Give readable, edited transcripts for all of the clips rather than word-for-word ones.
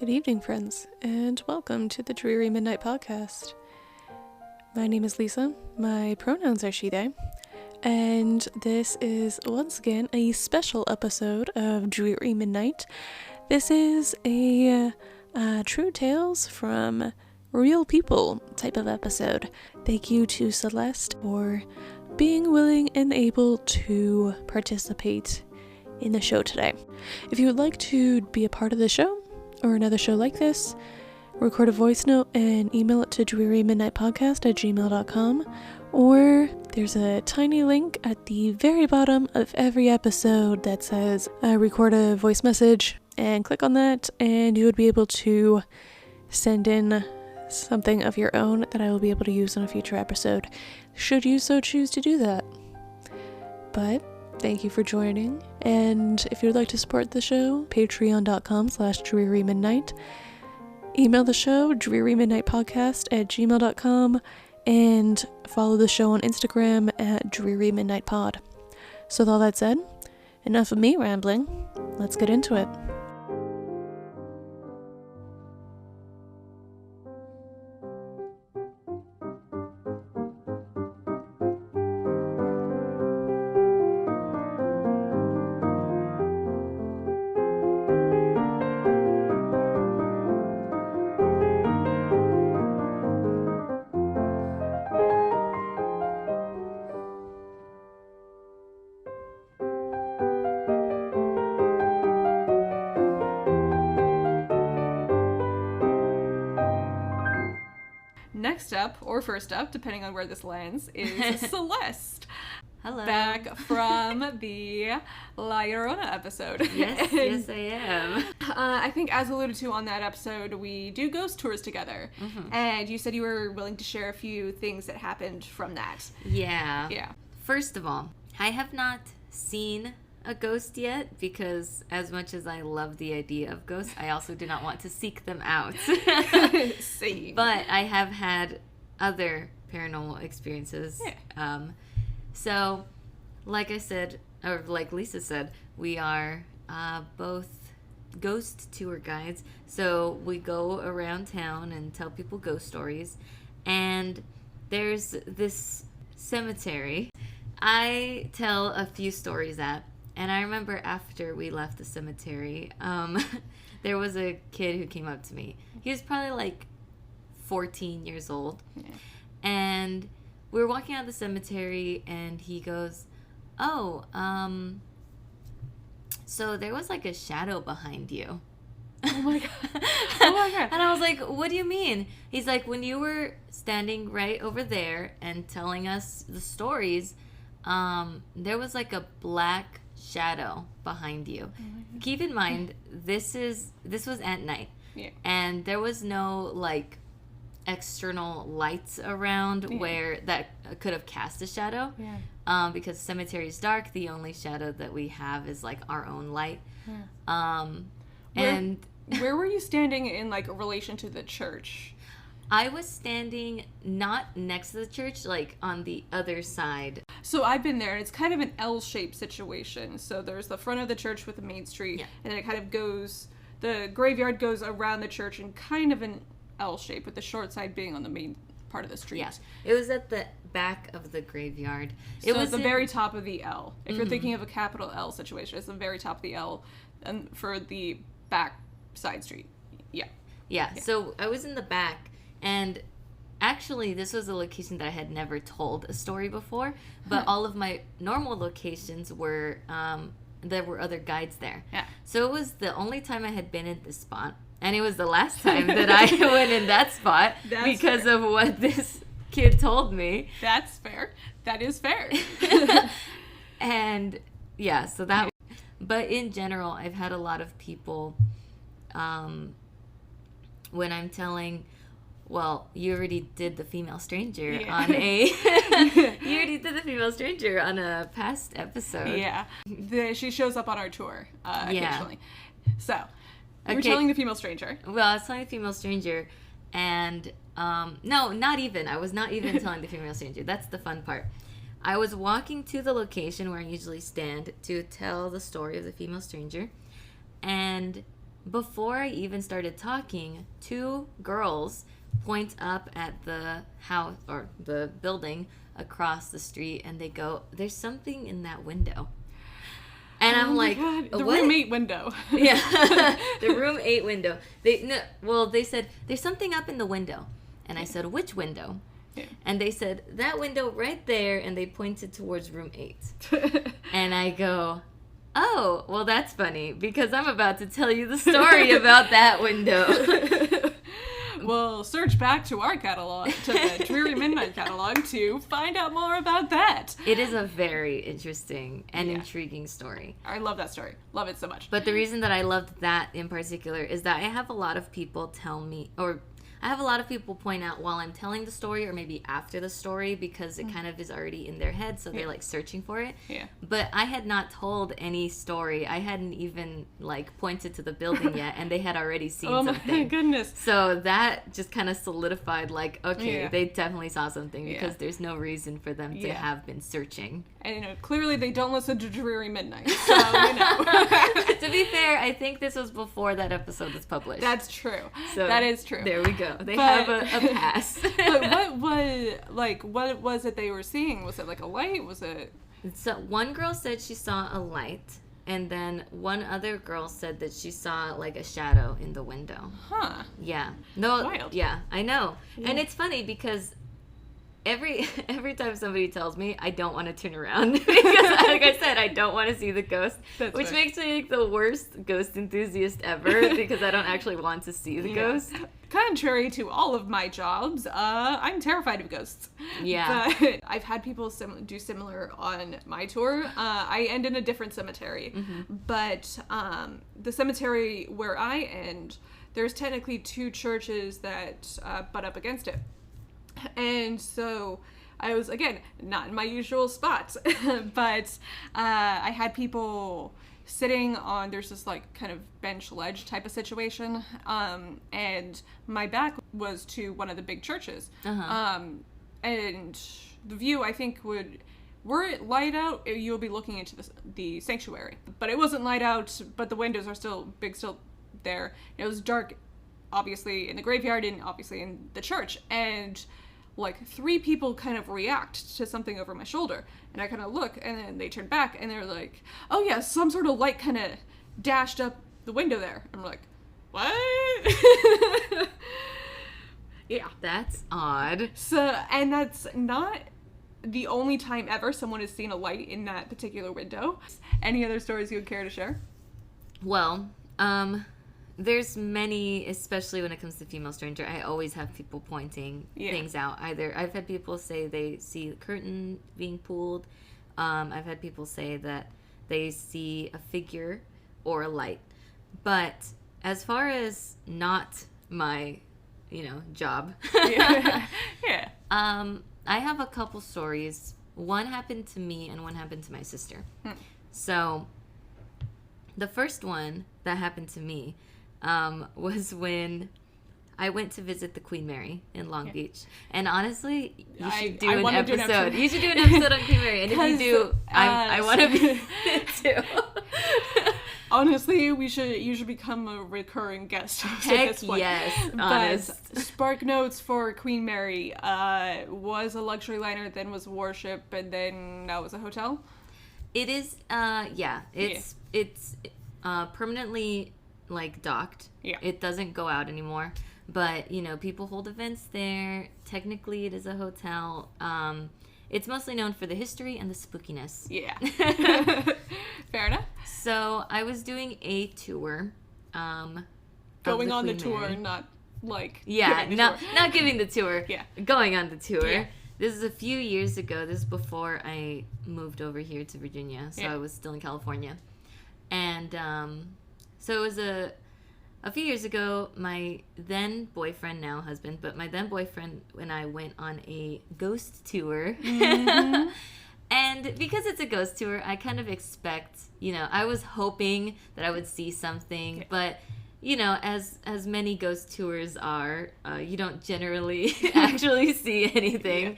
Good evening, friends, and welcome to the Dreary Midnight Podcast. My name is Lisa, my pronouns are she, they, and this is once again a special episode of Dreary Midnight. This is a True Tales from Real People type of episode. Thank you to Celeste for being willing and able to participate in the show today. If you would like to be a part of the show, or another show like this, record a voice note and email it to drearymidnightpodcast@gmail.com, or there's a tiny link at the very bottom of every episode that says record a voice message, and click on that and you would be able to send in something of your own that I will be able to use in a future episode, should you so choose to do that. But thank you for joining, and if you would like to support the show, patreon.com/drearymidnight. Email the show, drearymidnightpodcast@gmail.com, and follow the show on Instagram at drearymidnightpod. So with all that said, enough of me rambling, let's get into it. Next up, or first up, depending on where this lands, is Celeste. Hello. Back from the La Llorona episode. Yes, I am. I think as alluded to on that episode, we do ghost tours together. Mm-hmm. And you said you were willing to share a few things that happened from that. Yeah. Yeah. First of all, I have not seen a ghost yet, because as much as I love the idea of ghosts, I also do not want to seek them out. Same. But I have had other paranormal experiences. Yeah. So, like I said, or like Lisa said, we are both ghost tour guides. So we go around town and tell people ghost stories. And there's this cemetery I tell a few stories at. And I remember after we left the cemetery, there was a kid who came up to me. He was probably like 14 years old. Yeah. And we were walking out of the cemetery, and he goes, oh, so there was like a shadow behind you. Oh my God. Oh my God. And I was like, what do you mean? He's like, when you were standing right over there and telling us the stories, there was like a black shadow behind you. Oh, keep in mind, this was at night. Yeah. And there was no like external lights around where that could have cast a shadow. Yeah. Because the cemetery is dark, the only shadow that we have is like our own light. Yeah. Where were you standing in like relation to the church? I was standing not next to the church, like on the other side. So I've been there, and it's kind of an L-shaped situation. So there's the front of the church with the main street, and then it kind of goes, the graveyard goes around the church in kind of an L shape, with the short side being on the main part of the street. Yes, it was at the back of the graveyard. It was at the very top of the L. If you're thinking of a capital L situation, it's the very top of the L, and for the back side street. Yeah. So I was in the back. And actually, this was a location that I had never told a story before, but all of my normal locations were, there were other guides there. Yeah. So it was the only time I had been in this spot, and it was the last time that I went in that spot because of what this kid told me. That's fair. That is fair. And yeah, so that, but in general, I've had a lot of people, when I'm telling... Well, you already did the female stranger on a... You already did the female stranger on a past episode. Yeah. She shows up on our tour occasionally. So, you're telling the female stranger. Well, I was telling the female stranger, and... no, not even. I was not even telling the female stranger. That's the fun part. I was walking to the location where I usually stand to tell the story of the female stranger, and before I even started talking, two girls point up at the house or the building across the street, and they go, "There's something in that window." And I'm like, God. The what? room 8 window. Yeah, the room 8 window. They said, "There's something up in the window." And I said, "Which window?" Yeah. And they said, "That window right there," and they pointed towards room 8. And I go, "Oh, well, that's funny, because I'm about to tell you the story about that window." Well, search back to our catalog, to the Dreary Midnight catalog, to find out more about that. It is a very interesting and intriguing story. I love that story. Love it so much. But the reason that I loved that in particular is that I have a lot of people tell me, or I have a lot of people point out while I'm telling the story, or maybe after the story, because it kind of is already in their head, so they're like searching for it. Yeah. But I had not told any story. I hadn't even like pointed to the building yet, and they had already seen something. Oh my goodness. So that just kind of solidified, like, okay, they definitely saw something, because there's no reason for them to have been searching. And clearly they don't listen to Dreary Midnight, so To be fair, I think this was before that episode was published. That's true. So that is true. There we go. They have a pass. But what was it they were seeing? Was it like a light? Was it? So one girl said she saw a light, and then one other girl said that she saw like a shadow in the window. Huh. Yeah. No. Wild. Yeah, I know. Yeah. And it's funny because every time somebody tells me, I don't want to turn around because, like I said, I don't want to see the ghost, which makes me like the worst ghost enthusiast ever because I don't actually want to see the ghost. Contrary to all of my jobs, I'm terrified of ghosts. Yeah. But I've had people do similar on my tour. I end in a different cemetery, but the cemetery where I end, there's technically 2 churches that butt up against it. And so I was, again, not in my usual spot, but I had people sitting on, there's this like kind of bench ledge type of situation, and my back was to one of the big churches. And the view, I think, were it light out, you'll be looking into the sanctuary, but it wasn't light out, but the windows are still there. It was dark, obviously in the graveyard and obviously in the church, and like 3 people kind of react to something over my shoulder, and I kind of look, and then they turn back, and they're like, "Oh yeah, some sort of light kind of dashed up the window there." I'm like, "What?" Yeah, that's odd. So, and that's not the only time ever someone has seen a light in that particular window. Any other stories you would care to share? Well, there's many, especially when it comes to female stranger. I always have people pointing things out. Either I've had people say they see the curtain being pulled. I've had people say that they see a figure or a light. But as far as not my, job, I have a couple stories. One happened to me and one happened to my sister. So the first one that happened to me was when I went to visit the Queen Mary in Long Beach. And honestly, you should do an episode. You should do an episode on Queen Mary. And if you do, I want to be it too. Honestly, you should become a recurring guest host at this point. Yes, honest. But Spark Notes for Queen Mary was a luxury liner, then was Warship, and then now was a hotel. It is, it's permanently like docked. Yeah. It doesn't go out anymore. But, people hold events there. Technically, it is a hotel. It's mostly known for the history and the spookiness. Yeah. Fair enough. So, I was doing a tour. Going on the tour, not like... Yeah, not giving the tour. Yeah. Going on the tour. Yeah. This is a few years ago. This is before I moved over here to Virginia. So, I was still in California. And, so it was a few years ago, my then boyfriend, now husband, but my then boyfriend and I went on a ghost tour. Mm-hmm. And because it's a ghost tour, I kind of expect, I was hoping that I would see something, but, as many ghost tours are, you don't generally actually see anything.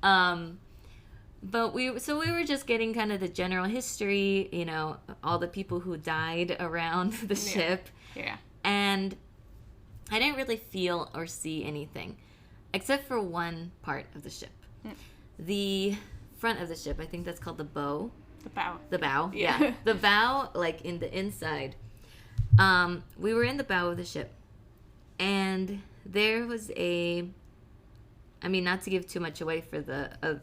Yeah. But we were just getting kind of the general history, all the people who died around the ship. Yeah. And I didn't really feel or see anything, except for one part of the ship. The front of the ship, I think that's called the bow. The bow. The bow, yeah. The bow, like in the inside. We were in the bow of the ship, and there was I mean, not to give too much away for the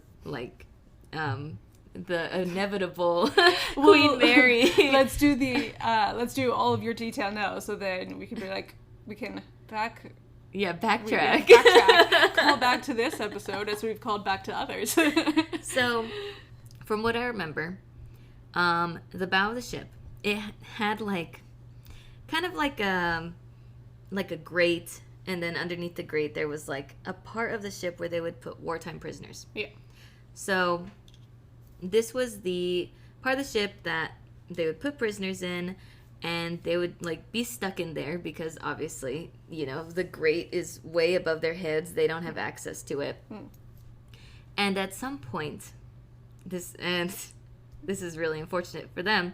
inevitable Queen Mary. let's do all of your detail now, so then we can be like, we can backtrack. Call back to this episode as we've called back to others. So, from what I remember, the bow of the ship, it had like, kind of like a grate, and then underneath the grate there was like a part of the ship where they would put wartime prisoners. Yeah. So, this was the part of the ship that they would put prisoners in, and they would like be stuck in there because obviously, you know, the grate is way above their heads. They don't have access to it. And at some point, this is really unfortunate for them,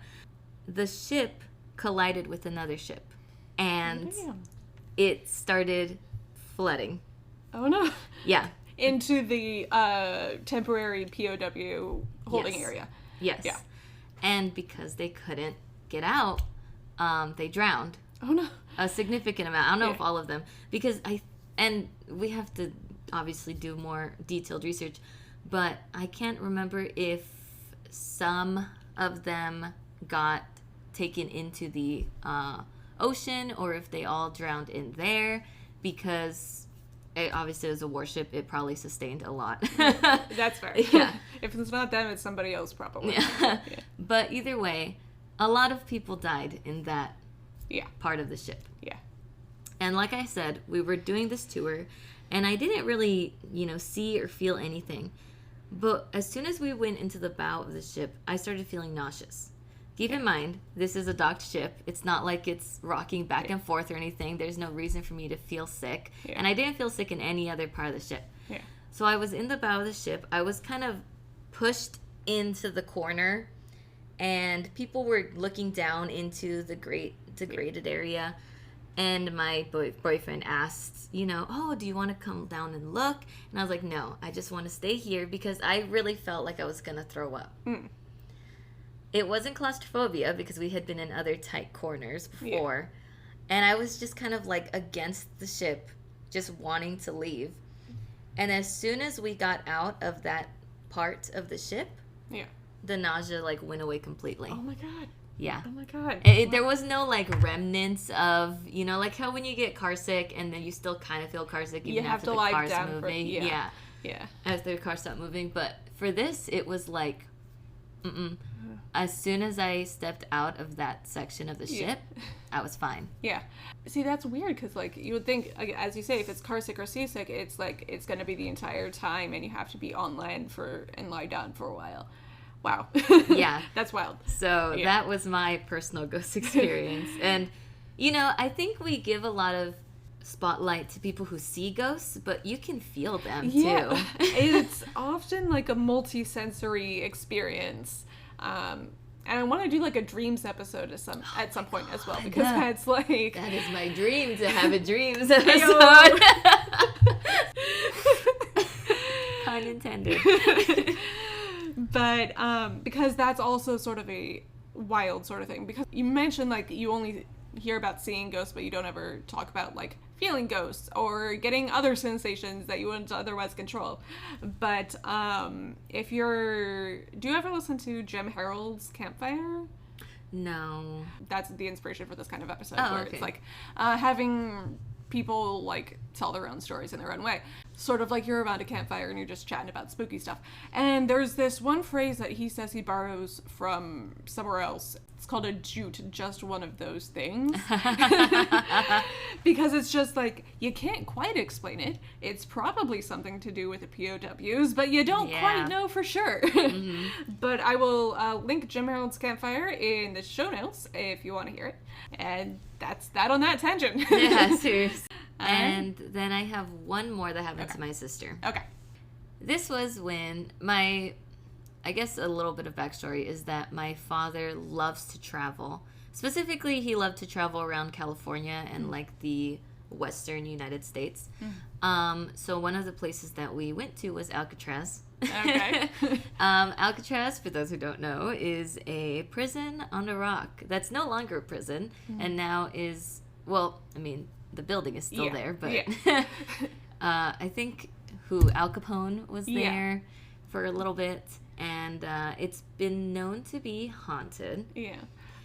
the ship collided with another ship, and it started flooding. Oh no. Yeah. Into the temporary POW holding area. Yes. Yeah. And because they couldn't get out, they drowned. Oh no. A significant amount. I don't know if all of them, because and we have to obviously do more detailed research, but I can't remember if some of them got taken into the ocean or if they all drowned in there, because obviously as a warship it probably sustained a lot. That's fair. Yeah. If it's not them, it's somebody else probably. Yeah. But either way, a lot of people died in that part of the ship. Yeah. And like I said, we were doing this tour, and I didn't really, see or feel anything. But as soon as we went into the bow of the ship, I started feeling nauseous. Keep in mind, this is a docked ship. It's not like it's rocking back and forth or anything. There's no reason for me to feel sick. Yeah. And I didn't feel sick in any other part of the ship. Yeah. So I was in the bow of the ship. I was kind of pushed into the corner, and people were looking down into the grated area. And my boyfriend asked, oh, do you want to come down and look? And I was like, no, I just want to stay here because I really felt like I was going to throw up. It wasn't claustrophobia because we had been in other tight corners before. And I was just kind of like against the ship, just wanting to leave. And as soon as we got out of that part of the ship, the nausea went away completely. Oh my God. Yeah. Oh my God. There was no remnants of, like how when you get car sick and then you still kind of feel car sick even after the car's moving. Yeah. After the car stopped moving. But for this, it was like, as soon as I stepped out of that section of the ship, I was fine. Yeah. See, that's weird because, you would think, as you say, if it's car sick or seasick, it's it's going to be the entire time and you have to be on land and lie down for a while. Wow. Yeah. That's wild. So that was my personal ghost experience. And, I think we give a lot of spotlight to people who see ghosts, but you can feel them too. It's often a multi-sensory experience. And I want to do a dreams episode at some point as well, because that's that is my dream, to have a dreams episode. Pun intended. But because that's also sort of a wild sort of thing, because you mentioned you only hear about seeing ghosts, but you don't ever talk about feeling ghosts or getting other sensations that you wouldn't otherwise control. But do you ever listen to Jim Harold's Campfire? No. That's the inspiration for this kind of episode, where it's having people tell their own stories in their own way, sort of you're around a campfire and you're just chatting about spooky stuff. And there's this one phrase that he says he borrows from somewhere else. It's called a jute, just one of those things. Because it's just you can't quite explain it. It's probably something to do with the POWs, but you don't quite know for sure. But I will link Jim Harold's Campfire in the show notes if you want to hear it. And that's that on that tangent. Yeah, seriously. And then I have one more that happened to my sister. Okay. This was when I guess a little bit of backstory is that my father loves to travel. Specifically, he loved to travel around California and like the western United States. So one of the places that we went to was Alcatraz. Okay. Alcatraz, for those who don't know, is a prison on a rock that's no longer a prison and now is, well, I mean, the building is still there, but I think Al Capone was there for a little bit, and it's been known to be haunted. Yeah.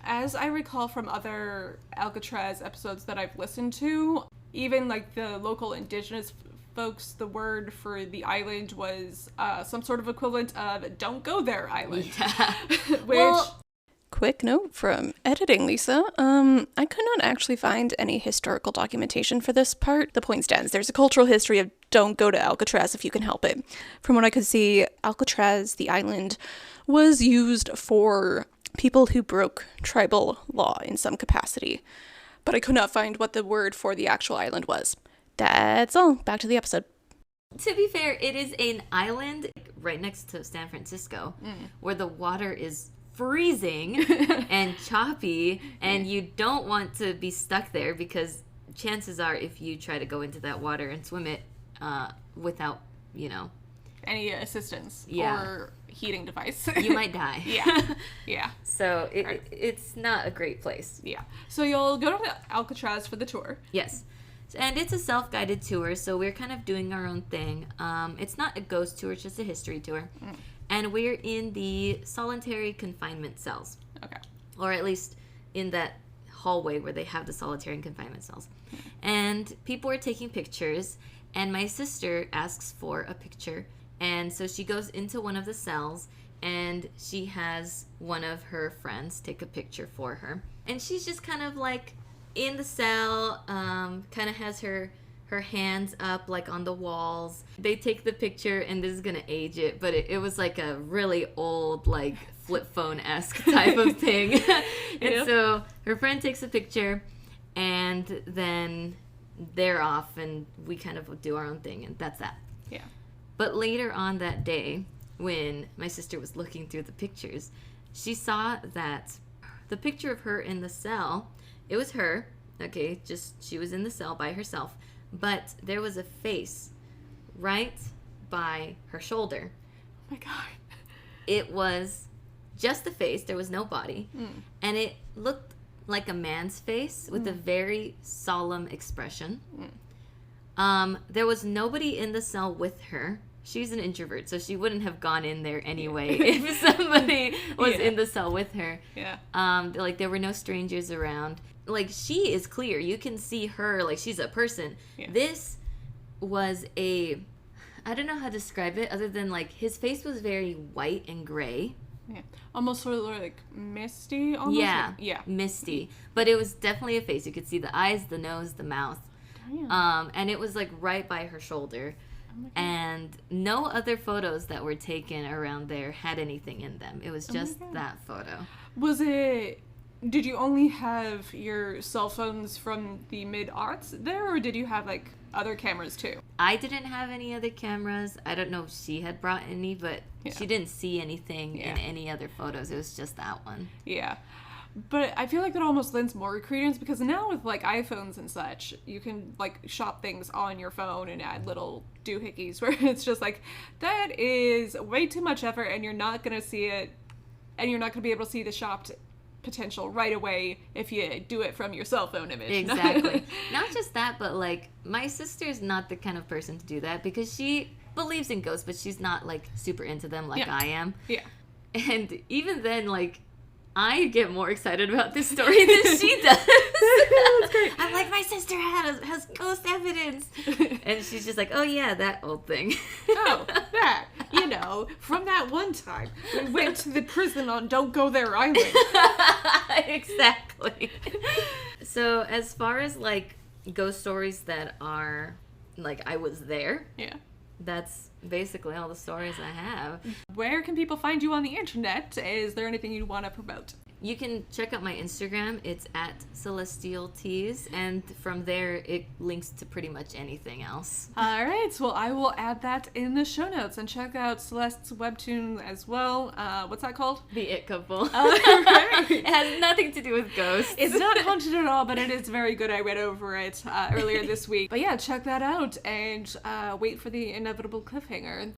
As I recall from other Alcatraz episodes that I've listened to, even like the local indigenous folks, the word for the island was some sort of equivalent of "Don't go there, island." Yeah. Which, quick note from editing, Lisa. I could not actually find any historical documentation for this part. The point stands. There's a cultural history of don't go to Alcatraz if you can help it. From what I could see, Alcatraz, the island, was used for people who broke tribal law in some capacity. But I could not find what the word for the actual island was. That's all. Back to the episode. To be fair, it is an island right next to San Francisco where the water is freezing and choppy, and you don't want to be stuck there because chances are if you try to go into that water and swim it without, Any assistance or heating device. You might die. Yeah. So it's not a great place. Yeah. So you'll go to Alcatraz for the tour. Yes. And it's a self-guided tour, so we're kind of doing our own thing. It's not a ghost tour, it's just a history tour. And we're in the solitary confinement cells. Okay. Or at least in that hallway where they have the solitary confinement cells. And people are taking pictures, and my sister asks for a picture. And so she goes into one of the cells, and she has one of her friends take a picture for her. And she's just kind of like in the cell, kind of has her hands up like on the walls. They take the picture, and this is gonna age it, but it was like a really old, like flip phone-esque type of thing. And so her friend takes a picture, and then they're off, and we kind of do our own thing, and that's that. Yeah. But later on that day, when my sister was looking through the pictures, she saw that the picture of her in the cell, it was her, okay, just she was in the cell by herself, but there was a face right by her shoulder. Oh my God. It was just the face, there was no body, and it looked like a man's face with a very solemn expression. There was nobody in the cell with her. She's an introvert, so she wouldn't have gone in there anyway if somebody was in the cell with her. Yeah. Like, there were no strangers around. Like, she is clear. You can see her, like, she's a person. Yeah. This was I don't know how to describe it other than, like, his face was very white and gray. Yeah. Almost sort of like misty, almost. Yeah. Yeah. Misty. But it was definitely a face. You could see the eyes, the nose, the mouth. Damn. And it was, like, right by her shoulder. Oh, and no other photos that were taken around there had anything in them. It was just that photo. Did you only have your cell phones from the mid-aughts there, or did you have, like, other cameras too? I didn't have any other cameras. I don't know if she had brought any, but she didn't see anything in any other photos. It was just that one. Yeah. But I feel like that almost lends more credence, because now with, like, iPhones and such, you can, like, shop things on your phone and add little doohickeys where it's just like, that is way too much effort, and you're not going to see it, and you're not going to be able to see the shopped potential right away if you do it from your cell phone image. Exactly. Not just that, but, like, my sister's not the kind of person to do that, because she believes in ghosts, but she's not, like, super into them like I am. Yeah. And even then, like, I get more excited about this story than she does. That's great. I'm like, my sister has ghost evidence. And she's just like, oh yeah, that old thing. Oh, that. You know, from that one time we went to the prison on Don't Go There Island. Exactly. So as far as, like, ghost stories that are, like, I was there. Yeah. That's basically all the stories I have. Where can people find you on the internet? Is there anything you want to promote? You can check out my Instagram. It's at Celestial Teas, and from there it links to pretty much anything else. All right, well, I will add that in the show notes, and check out Celeste's webtoon as well. What's that called? The It Couple. Right. It has nothing to do with ghosts. It's not haunted at all, but it is very good. I read over it earlier this week. But yeah, check that out, and wait for the inevitable cliffhanger.